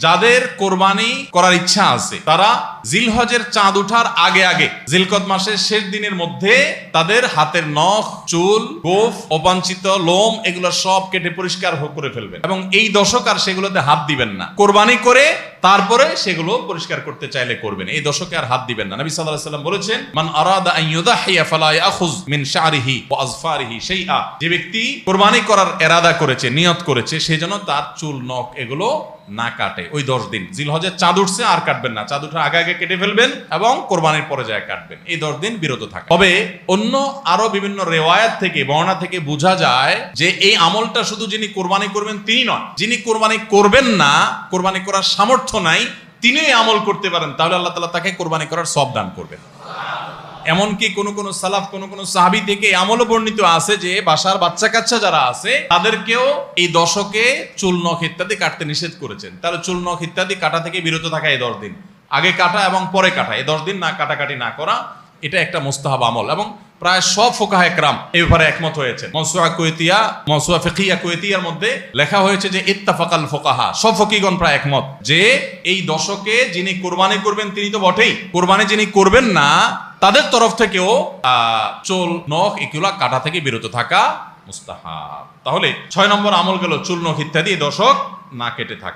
যাদের কোরবানি করার ইচ্ছা আছে তারা জিলহজের চাঁদ ওঠার আগে আগে জিলকদ মাসের শেষ দিনের মধ্যে তাদের হাতের নখ, চুল, গোফ, অবাঞ্ছিত লোম এগুলো সব কেটে পরিষ্কার করে ফেলবেন এবং এই দশক আর সেগুলোতে হাত দিবেন না। কোরবানি করে তারপরে সেগুলো পরিষ্কার করতে চাইলে করবেন, এই দশকে আর হাত দিবেন না। নবী সাল্লাল্লাহু আলাইহি ওয়াসাল্লাম বলেছেন, মান আরাদা আন ইউদাহিয়া ফালা ইয়াখুয মিন শা'রিহি ওয়া আযফারিহি শাইআ। যে ব্যক্তি কোরবানি করার ইরাদা করেছে, নিয়ত করেছে, সেজন্য তার চুল, নখ এগুলো না কাটে ওই 10 দিন। জিলহজের চাঁদ উঠছে আর কাটবেন না, চাঁদ উঠার আগে আগে কেটে ফেলবেন এবং কোরবানির পরে যায় কাটবেন, এই 10 দিন বিরত থাকে। তবে অন্য আরো বিভিন্ন রিওয়ায়াত থেকে, বর্ণনা থেকে বোঝা যায় যে এই আমলটা শুধু যিনি কোরবানি করবেন তিনি নয়, যিনি কোরবানি করবেন না, কোরবানি করার সামর্থ্য নাই, তিনি এই আমল করতে পারেন, তাহলে আল্লাহ তাআলা তাকে কোরবানি করার সওয়াব দান করবেন। এমনকি কোন কোন সালাফ, কোন কোন সাহাবী থেকে আমলও বর্ণিত আছে যে বাসার বাচ্চা কাচ্চা যারা আছে তাদেরকেও এই দশকে চুল, নখ ইত্যাদি কাটতে নিষেধ করেছেন। তাহলে চুল, নখ ইত্যাদি কাটা থেকে বিরত থাকা এই 10 দিন, আগে কাটা এবং পরে কাটা, এই 10 দিন না কাটাকাটি না করা, এটা একটা মুস্তাহাব আমল। এবং প্রায় সব ফুকাহায়ে কেরাম এই ব্যাপারে একমত হয়েছেন। মাওসুআ কুওয়েতিয়া, মাওসুআ ফিকহিয়া কুওয়েতিয়ার মধ্যে লেখা হয়েছে যে ইত্তাফাকাল ফুকাহা, সব ফকিহগণ প্রায় একমত যে এই দশকে যিনি কোরবানি করবেন তিনি তো বটেই, কোরবানি যিনি করবেন না তাদের তরফ থেকেও চুল, নখ এগুলা কাটা থেকে বিরত থাকা মুস্তাহাব। তাহলে 6 নম্বর আমল গেল চুল, নখ ইত্যাদি দশক না কেটে থাকা।